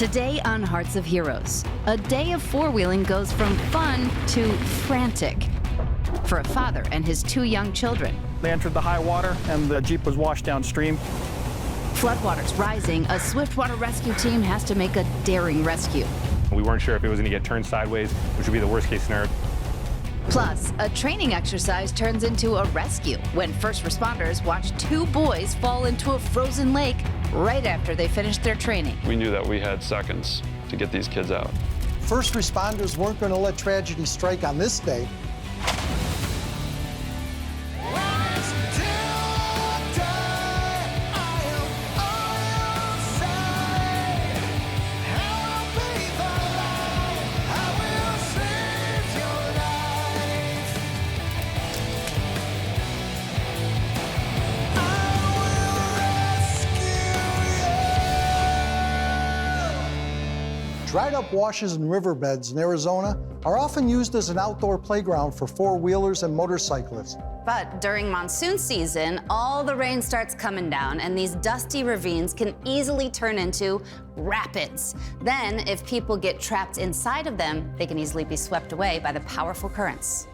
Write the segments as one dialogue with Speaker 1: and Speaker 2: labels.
Speaker 1: Today on Hearts of Heroes, a day of four-wheeling goes from fun to frantic for a father and his two young children.
Speaker 2: They entered the high water and the Jeep was washed downstream.
Speaker 1: Floodwaters rising, a swiftwater rescue team has to make a daring rescue.
Speaker 3: We weren't sure if it was going to get turned sideways, which would be the worst case scenario.
Speaker 1: Plus, a training exercise turns into a rescue when first responders watch two boys fall into a frozen lake right after they finished their training.
Speaker 4: We knew that we had seconds to get these kids out.
Speaker 5: First responders weren't going to let tragedy strike on this day. Dried up washes and riverbeds in Arizona are often used as an outdoor playground for four-wheelers and motorcyclists.
Speaker 6: But during monsoon season, all the rain starts coming down, and these dusty ravines can easily turn into rapids. Then, if people get trapped inside of them, they can easily be swept away by the powerful currents.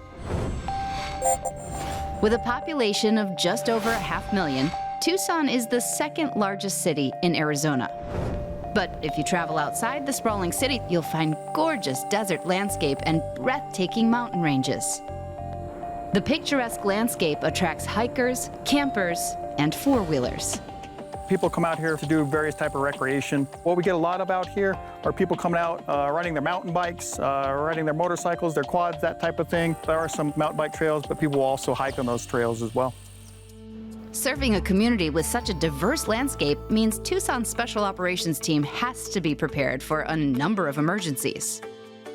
Speaker 1: With a population of just over 500,000, Tucson is the second largest city in Arizona. But if you travel outside the sprawling city, you'll find gorgeous desert landscape and breathtaking mountain ranges. The picturesque landscape attracts hikers, campers, and four-wheelers.
Speaker 2: People come out here to do various type of recreation. What we get a lot of out here are people coming out riding their mountain bikes, riding their motorcycles, their quads, that type of thing. There are some mountain bike trails, but people will also hike on those trails as well.
Speaker 1: Serving a community with such a diverse landscape means Tucson's Special Operations Team has to be prepared for a number of emergencies.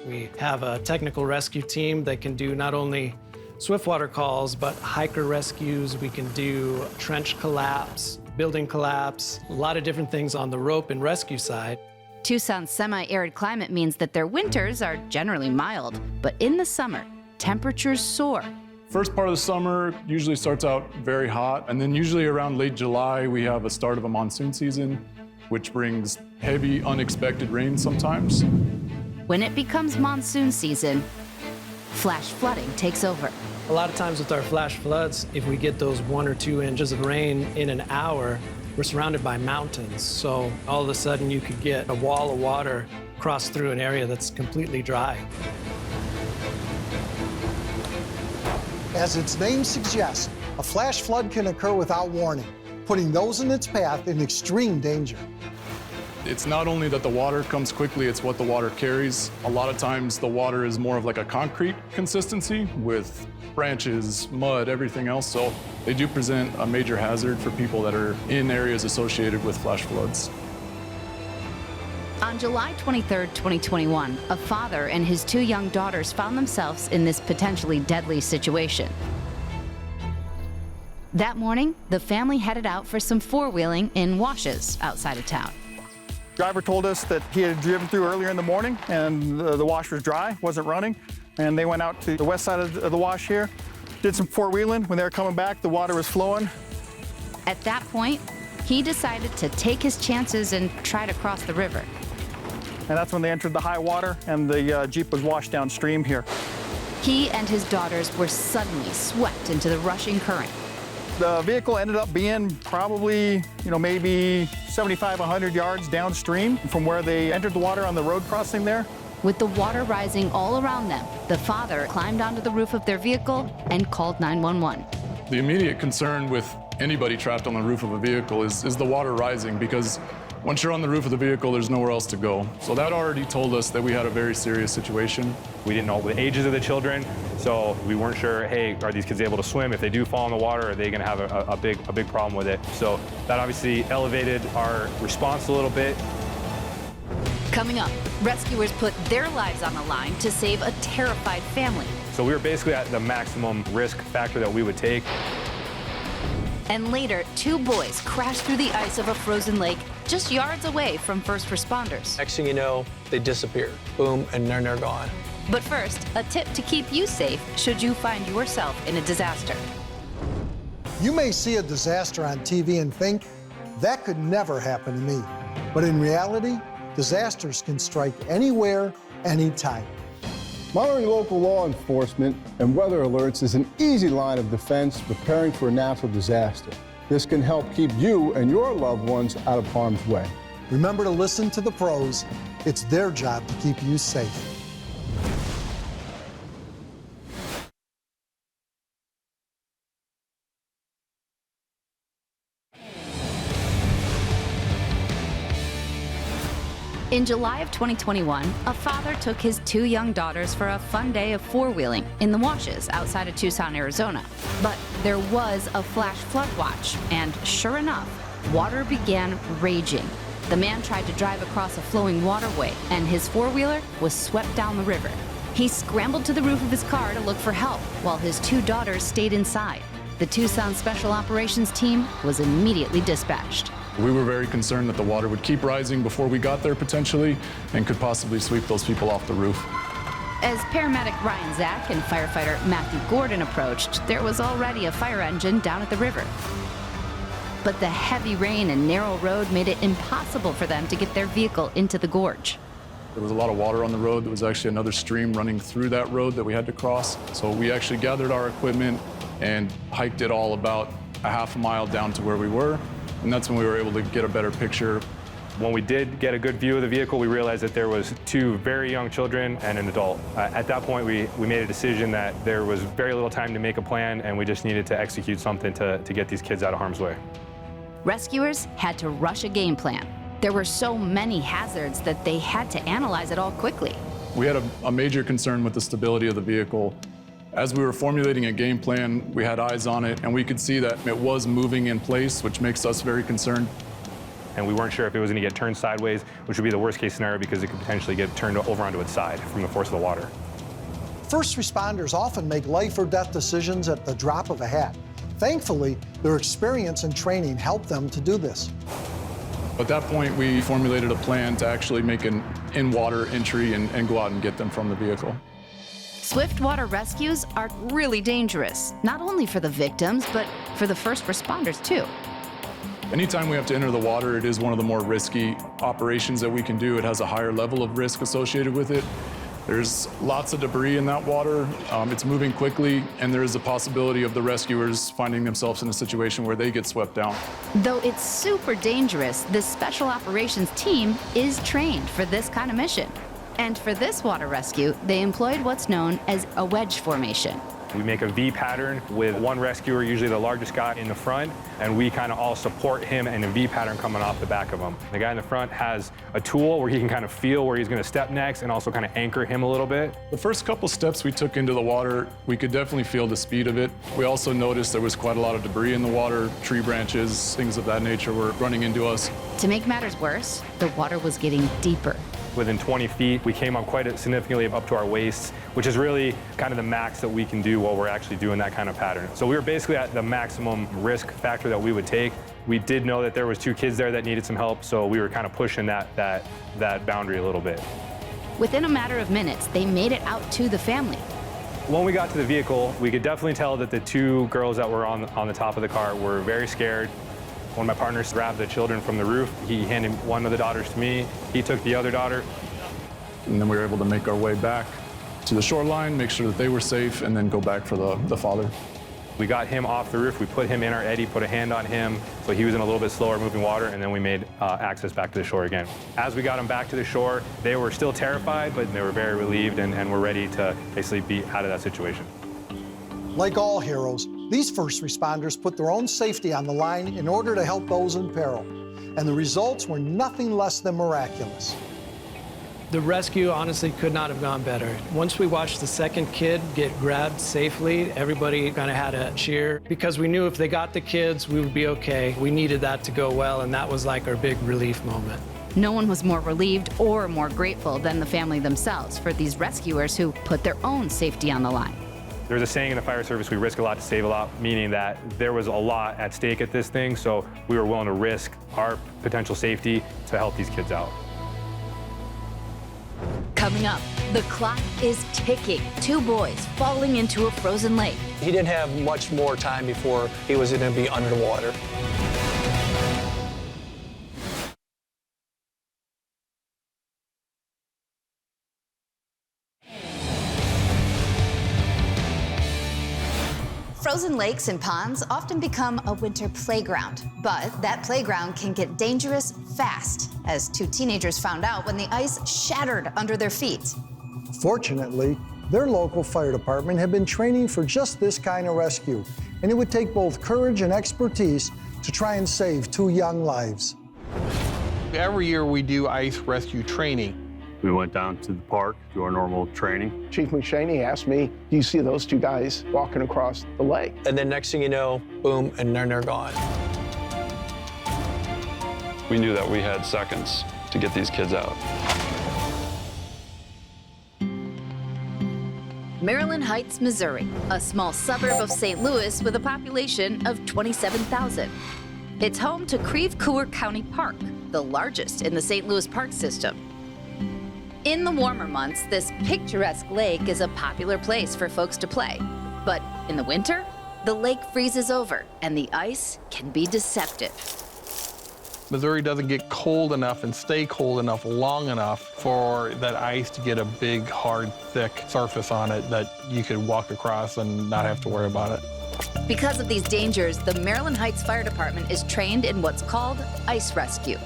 Speaker 7: We have a technical rescue team that can do not only swiftwater calls, but hiker rescues. We can do trench collapse, building collapse, a lot of different things on the rope and rescue side.
Speaker 1: Tucson's semi-arid climate means that their winters are generally mild, but in the summer, temperatures soar.
Speaker 8: First part of the summer usually starts out very hot, and then usually around late July, we have a start of a monsoon season, which brings heavy, unexpected rain sometimes.
Speaker 1: When it becomes monsoon season, flash flooding takes over.
Speaker 7: A lot of times with our flash floods, if we get those 1 or 2 inches of rain in an hour, we're surrounded by mountains. So all of a sudden you could get a wall of water cross through an area that's completely dry.
Speaker 5: As its name suggests, a flash flood can occur without warning, putting those in its path in extreme danger.
Speaker 8: It's not only that the water comes quickly, it's what the water carries. A lot of times the water is more of like a concrete consistency with branches, mud, everything else. So they do present a major hazard for people that are in areas associated with flash floods.
Speaker 1: On July 23, 2021, a father and his two young daughters found themselves in this potentially deadly situation. That morning, the family headed out for some four-wheeling in washes outside of town.
Speaker 2: Driver told us that he had driven through earlier in the morning and the wash was dry, wasn't running, and they went out to the west side of the wash here, did some four-wheeling. When they were coming back, the water was flowing.
Speaker 1: At that point, he decided to take his chances and try to cross the river.
Speaker 2: And that's when they entered the high water and the Jeep was washed downstream here.
Speaker 1: He and his daughters were suddenly swept into the rushing current.
Speaker 2: The vehicle ended up being probably, maybe 75, 100 yards downstream from where they entered the water on the road crossing there.
Speaker 1: With the water rising all around them, the father climbed onto the roof of their vehicle and called 911.
Speaker 8: The immediate concern with anybody trapped on the roof of a vehicle is the water rising, because once you're on the roof of the vehicle, there's nowhere else to go. So that already told us that we had a very serious situation.
Speaker 3: We didn't know the ages of the children, so we weren't sure, hey, are these kids able to swim? If they do fall in the water, are they gonna have a big problem with it? So that obviously elevated our response a little bit.
Speaker 1: Coming up, rescuers put their lives on the line to save a terrified family.
Speaker 3: So we were basically at the maximum risk factor that we would take.
Speaker 1: And later, two boys crashed through the ice of a frozen lake just yards away from first responders.
Speaker 7: Next thing you know, they disappear. Boom, and they're gone.
Speaker 1: But first, a tip to keep you safe should you find yourself in a disaster.
Speaker 5: You may see a disaster on TV and think, that could never happen to me. But in reality, disasters can strike anywhere, anytime.
Speaker 9: Monitoring local law enforcement and weather alerts is an easy line of defense preparing for a natural disaster. This can help keep you and your loved ones out of harm's way.
Speaker 5: Remember to listen to the pros. It's their job to keep you safe.
Speaker 1: In July of 2021, a father took his 2 young daughters for a fun day of four-wheeling in the washes outside of Tucson, Arizona. But there was a flash flood watch, and sure enough, water began raging. The man tried to drive across a flowing waterway, and his four-wheeler was swept down the river. He scrambled to the roof of his car to look for help, while his 2 daughters stayed inside. The Tucson Special Operations Team was immediately dispatched.
Speaker 8: We were very concerned that the water would keep rising before we got there potentially and could possibly sweep those people off the roof.
Speaker 1: As paramedic Ryan Zach and firefighter Matthew Gordon approached, there was already a fire engine down at the river. But the heavy rain and narrow road made it impossible for them to get their vehicle into the gorge.
Speaker 8: There was a lot of water on the road. There was actually another stream running through that road that we had to cross. So we actually gathered our equipment and hiked it all about a half a mile down to where we were. And that's when we were able to get a better picture.
Speaker 3: When we did get a good view of the vehicle, we realized that there was 2 very young children and an adult. At that point, we made a decision that there was very little time to make a plan, and we just needed to execute something to get these kids out of harm's way.
Speaker 1: Rescuers had to rush a game plan. There were so many hazards that they had to analyze it all quickly.
Speaker 8: We had a major concern with the stability of the vehicle. As we were formulating a game plan, we had eyes on it, and we could see that it was moving in place, which makes us very concerned.
Speaker 3: And we weren't sure if it was going to get turned sideways, which would be the worst case scenario because it could potentially get turned over onto its side from the force of the water.
Speaker 5: First responders often make life or death decisions at the drop of a hat. Thankfully, their experience and training helped them to do this.
Speaker 8: At that point, we formulated a plan to actually make an in-water entry and go out and get them from the vehicle.
Speaker 1: Swift water rescues are really dangerous, not only for the victims, but for the first responders too.
Speaker 8: Anytime we have to enter the water, it is one of the more risky operations that we can do. It has a higher level of risk associated with it. There's lots of debris in that water. It's moving quickly, and there is a possibility of the rescuers finding themselves in a situation where they get swept down.
Speaker 1: Though it's super dangerous, the Special Operations Team is trained for this kind of mission. And for this water rescue, they employed what's known as a wedge formation.
Speaker 3: We make a V pattern with one rescuer, usually the largest guy in the front, and we kind of all support him in a V pattern coming off the back of him. The guy in the front has a tool where he can kind of feel where he's going to step next and also kind of anchor him a little bit.
Speaker 8: The first couple steps we took into the water, we could definitely feel the speed of it. We also noticed there was quite a lot of debris in the water, tree branches, things of that nature were running into us.
Speaker 1: To make matters worse, the water was getting deeper.
Speaker 3: Within 20 feet, we came up quite significantly up to our waists, which is really kind of the max that we can do while we're actually doing that kind of pattern. So we were basically at the maximum risk factor that we would take. We did know that there was 2 kids there that needed some help, so we were kind of pushing that boundary a little bit.
Speaker 1: Within a matter of minutes, they made it out to the family.
Speaker 3: When we got to the vehicle, we could definitely tell that the 2 girls that were on the top of the car were very scared. One of my partners grabbed the children from the roof. He handed one of the daughters to me. He took the other daughter.
Speaker 8: And then we were able to make our way back to the shoreline, make sure that they were safe, and then go back for the father.
Speaker 3: We got him off the roof. We put him in our eddy, put a hand on him, so he was in a little bit slower moving water, and then we made access back to the shore again. As we got him back to the shore, they were still terrified, but they were very relieved and were ready to basically be out of that situation.
Speaker 5: Like all heroes, these first responders put their own safety on the line in order to help those in peril. And the results were nothing less than miraculous.
Speaker 7: The rescue honestly could not have gone better. Once we watched the second kid get grabbed safely, everybody kind of had a cheer because we knew if they got the kids, we would be okay. We needed that to go well, and that was like our big relief moment.
Speaker 1: No one was more relieved or more grateful than the family themselves for these rescuers who put their own safety on the line.
Speaker 3: There's a saying in the fire service, we risk a lot to save a lot, meaning that there was a lot at stake at this thing, so we were willing to risk our potential safety to help these kids out.
Speaker 1: Coming up, the clock is ticking. 2 boys falling into a frozen lake.
Speaker 10: He didn't have much more time before he was going to be underwater.
Speaker 6: Frozen lakes and ponds often become a winter playground, but that playground can get dangerous fast, as 2 teenagers found out when the ice shattered under their feet.
Speaker 5: Fortunately, their local fire department had been training for just this kind of rescue, and it would take both courage and expertise to try and save 2 young lives.
Speaker 11: Every year we do ice rescue training.
Speaker 12: We went down to the park, do our normal training.
Speaker 13: Chief Mushaney asked me, do you see those 2 guys walking across the lake?
Speaker 10: And then next thing you know, boom, and they're gone.
Speaker 4: We knew that we had seconds to get these kids out.
Speaker 1: Maryland Heights, Missouri, a small suburb of St. Louis with a population of 27,000. It's home to Creve-Coeur County Park, the largest in the St. Louis park system. In the warmer months, this picturesque lake is a popular place for folks to play. But in the winter, the lake freezes over and the ice can be deceptive.
Speaker 11: Missouri doesn't get cold enough and stay cold enough long enough for that ice to get a big, hard, thick surface on it that you could walk across and not have to worry about it.
Speaker 1: Because of these dangers, the Maryland Heights Fire Department is trained in what's called ice rescue.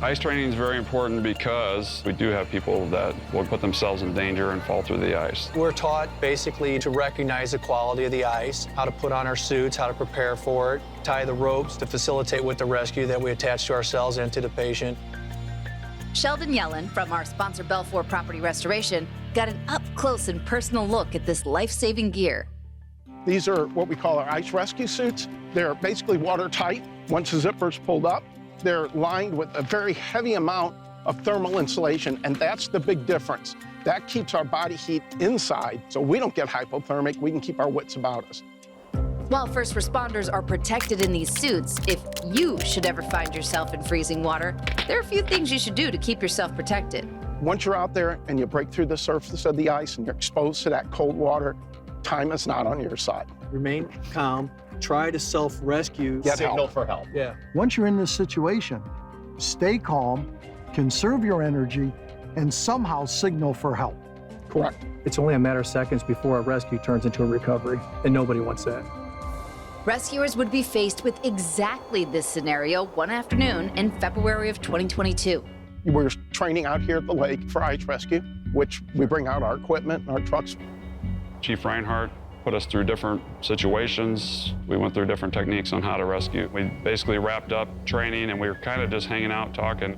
Speaker 4: Ice training is very important because we do have people that will put themselves in danger and fall through the ice.
Speaker 10: We're taught basically to recognize the quality of the ice, how to put on our suits, how to prepare for it, tie the ropes to facilitate with the rescue that we attach to ourselves and to the patient.
Speaker 1: Sheldon Yellen from our sponsor Belfour Property Restoration got an up-close and personal look at this life-saving gear.
Speaker 13: These are what we call our ice rescue suits. They're basically watertight. Once the zipper's pulled up, they're lined with a very heavy amount of thermal insulation, and that's the big difference. That keeps our body heat inside, so we don't get hypothermic. We can keep our wits about us.
Speaker 1: While first responders are protected in these suits, if you should ever find yourself in freezing water, there are a few things you should do to keep yourself protected.
Speaker 13: Once you're out there and you break through the surface of the ice and you're exposed to that cold water, time is not on your side.
Speaker 14: Remain calm. Try to self-rescue.
Speaker 13: Signal
Speaker 14: for help. Yeah.
Speaker 5: Once you're in this situation, stay calm, conserve your energy, and somehow signal for help.
Speaker 13: Correct.
Speaker 14: It's only a matter of seconds before a rescue turns into a recovery, and nobody wants that.
Speaker 1: Rescuers would be faced with exactly this scenario one afternoon in February of 2022.
Speaker 13: We're training out here at the lake for ice rescue, which we bring out our equipment, our trucks.
Speaker 4: Chief Reinhardt put us through different situations. We went through different techniques on how to rescue. We basically wrapped up training and we were kind of just hanging out talking.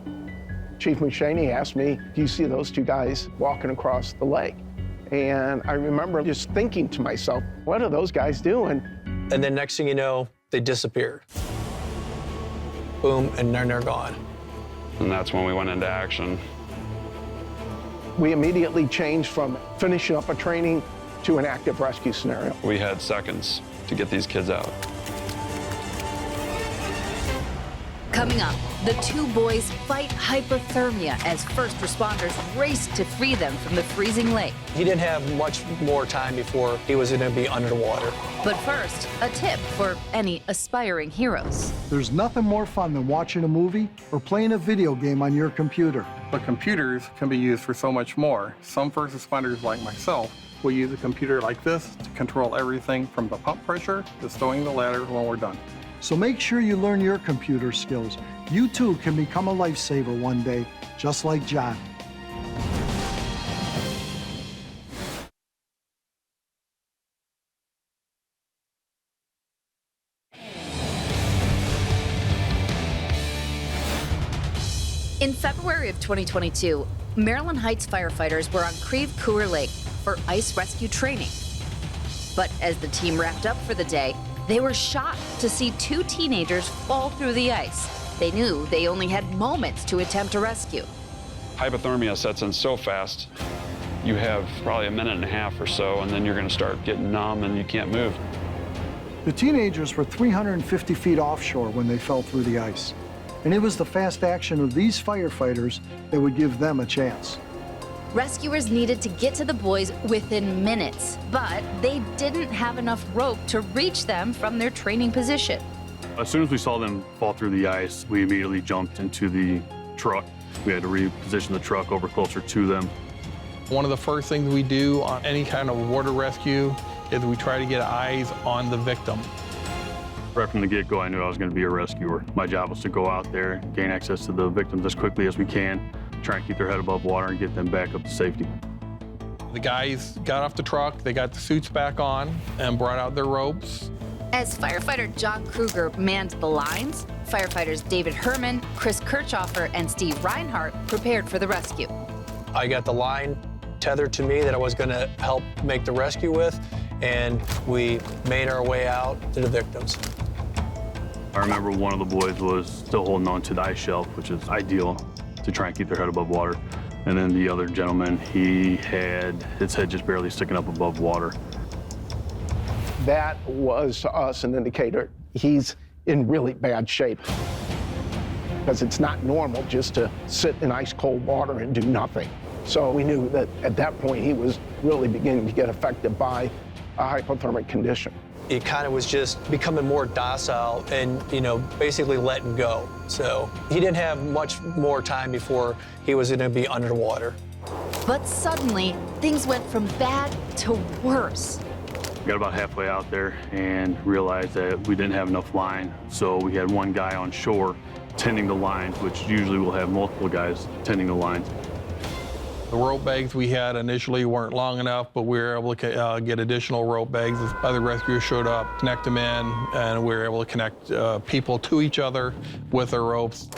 Speaker 13: Chief Mushaney asked me, do you see those 2 guys walking across the lake? And I remember just thinking to myself, what are those guys doing?
Speaker 10: And then next thing you know, they disappeared. Boom, and they're gone.
Speaker 4: And that's when we went into action.
Speaker 13: We immediately changed from finishing up a training to an active rescue scenario.
Speaker 4: We had seconds to get these kids out.
Speaker 1: Coming up, the 2 boys fight hypothermia as first responders race to free them from the freezing lake.
Speaker 10: He didn't have much more time before he was going to be underwater.
Speaker 1: But first, a tip for any aspiring heroes.
Speaker 5: There's nothing more fun than watching a movie or playing a video game on your computer.
Speaker 2: But computers can be used for so much more. Some first responders like myself will use a computer like this to control everything from the pump pressure to stowing the ladder when we're done.
Speaker 5: So make sure you learn your computer skills. You too can become a lifesaver one day, just like John.
Speaker 1: In February of 2022, Maryland Heights firefighters were on Creve-Coeur Lake for ice rescue training. But as the team wrapped up for the day, they were shocked to see 2 teenagers fall through the ice. They knew they only had moments to attempt a rescue.
Speaker 4: Hypothermia sets in so fast. You have probably a minute and a half or so, and then you're going to start getting numb and you can't move.
Speaker 5: The teenagers were 350 feet offshore when they fell through the ice. And it was the fast action of these firefighters that would give them a chance.
Speaker 1: Rescuers needed to get to the boys within minutes, but they didn't have enough rope to reach them from their training position.
Speaker 12: As soon as we saw them fall through the ice, we immediately jumped into the truck. We had to reposition the truck over closer to them.
Speaker 11: One of the first things we do on any kind of water rescue is we try to get eyes on the victim.
Speaker 12: Right from the get-go, I knew I was going to be a rescuer. My job was to go out there, gain access to the victims as quickly as we can, try and keep their head above water and get them back up to safety.
Speaker 11: The guys got off the truck, they got the suits back on and brought out their ropes.
Speaker 1: As firefighter John Kruger manned the lines, firefighters David Herman, Chris Kirchhoffer, and Steve Reinhardt prepared for the rescue.
Speaker 10: I got the line tethered to me that I was going to help make the rescue with, and we made our way out to the victims.
Speaker 12: I remember one of the boys was still holding on to the ice shelf, which is ideal to try and keep their head above water. And then the other gentleman, he had his head just barely sticking up above water.
Speaker 13: That was to us an indicator he's in really bad shape, because it's not normal just to sit in ice cold water and do nothing. So we knew that at that point he was really beginning to get affected by a hypothermic condition.
Speaker 10: It kind of was just becoming more docile and, basically letting go. So he didn't have much more time before he was going to be underwater.
Speaker 1: But suddenly, things went from bad to worse.
Speaker 12: We got about halfway out there and realized that we didn't have enough line. So we had one guy on shore tending the lines, which usually we'll have multiple guys tending the lines.
Speaker 11: The rope bags we had initially weren't long enough, but we were able to get additional rope bags as other rescuers showed up, connect them in, and we were able to connect people to each other with their ropes.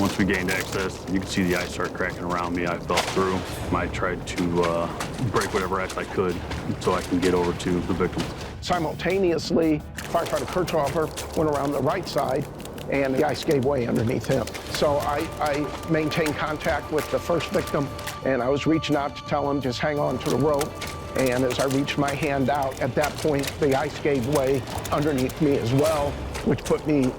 Speaker 12: Once we gained access, you could see the ice start cracking around me. I fell through. I tried to break whatever ice I could so I can get over to the victims.
Speaker 13: Simultaneously, firefighter Kirchhoffer went around the right side, and the ice gave way underneath him. So I maintained contact with the first victim, and I was reaching out to tell him just hang on to the rope. And as I reached my hand out, at that point, the ice gave way underneath me as well, which put me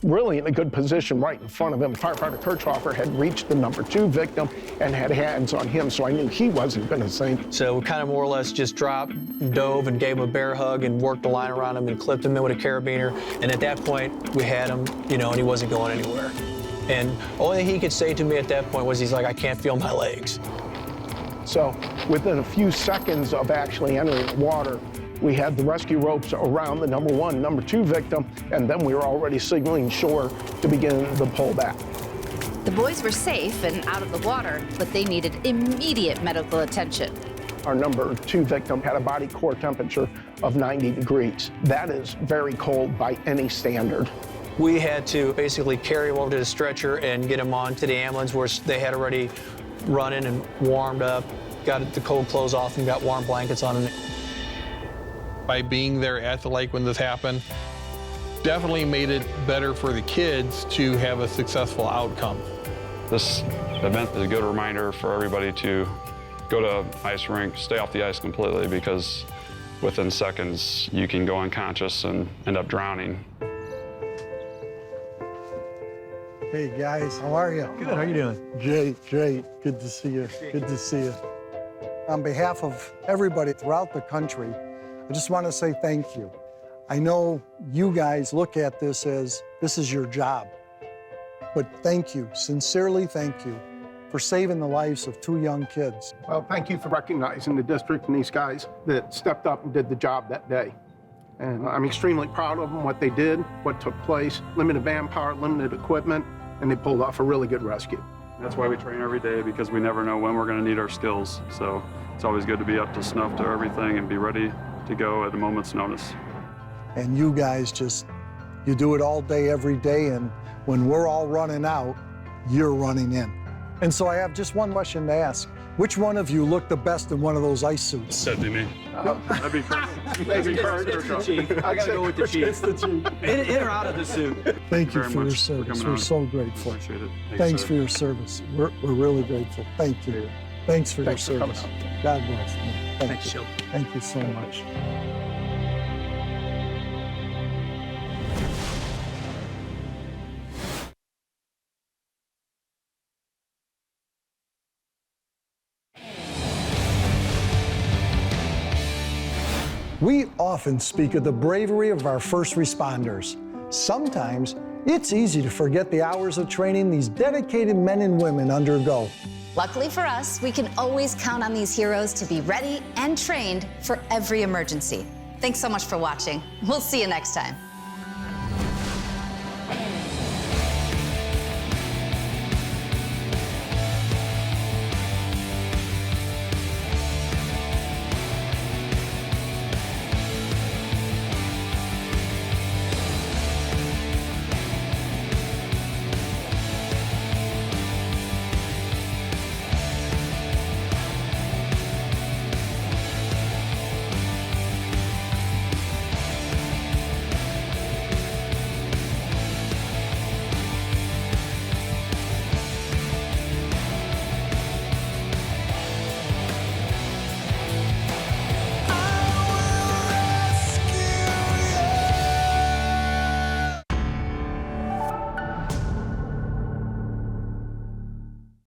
Speaker 13: really in a good position right in front of him. Firefighter Kirchhoffer had reached the number 2 victim and had hands on him, so I knew he wasn't going to sink.
Speaker 10: So we kind of more or less just dropped, dove, and gave him a bear hug and worked the line around him and clipped him in with a carabiner. And at that point, we had him, and he wasn't going anywhere. And only thing he could say to me at that point was, he's like, I can't feel my legs.
Speaker 13: So within a few seconds of actually entering the water, we had the rescue ropes around the number 1, number 2 victim, and then we were already signaling shore to begin the pullback.
Speaker 1: The boys were safe and out of the water, but they needed immediate medical attention.
Speaker 13: Our number 2 victim had a body core temperature of 90 degrees. That is very cold by any standard.
Speaker 10: We had to basically carry him over to the stretcher and get him onto the ambulance, where they had already running and warmed up, got the cold clothes off and got warm blankets on him.
Speaker 11: By being there at the lake when this happened, definitely made it better for the kids to have a successful outcome.
Speaker 4: This event is a good reminder for everybody to go to ice rink, stay off the ice completely, because within seconds you can go unconscious and end up drowning.
Speaker 5: Hey guys, how are you?
Speaker 14: Good, how are you doing?
Speaker 5: Great, good to see you, good to see you. On behalf of everybody throughout the country, I just want to say thank you. I know you guys look at this as this is your job, but thank you, sincerely thank you, for saving the lives of 2 young kids.
Speaker 13: Well, thank you for recognizing the district and these guys that stepped up and did the job that day. And I'm extremely proud of them, what they did, what took place, limited manpower, limited equipment, and they pulled off a really good rescue.
Speaker 4: That's why we train every day, because we never know when we're going to need our skills. So it's always good to be up to snuff to everything and be ready to go at a moment's notice.
Speaker 5: And you guys you do it all day, every day, and when we're all running out, you're running in. And so I have just one question to ask. Which one of you looked the best in one of those ice suits?
Speaker 12: That'd be me. That'd be
Speaker 14: the chief. I gotta go with the chief. It's the chief. In or out of the suit.
Speaker 5: Thank you for your service. We're so grateful.
Speaker 12: Appreciate it.
Speaker 5: Thanks for your service. We're really grateful. Thank you. Thanks for your service. God bless. Thank you. Thank you so much. We often speak of the bravery of our first responders. Sometimes it's easy to forget the hours of training these dedicated men and women undergo.
Speaker 6: Luckily for us, we can always count on these heroes to be ready and trained for every emergency. Thanks so much for watching. We'll see you next time.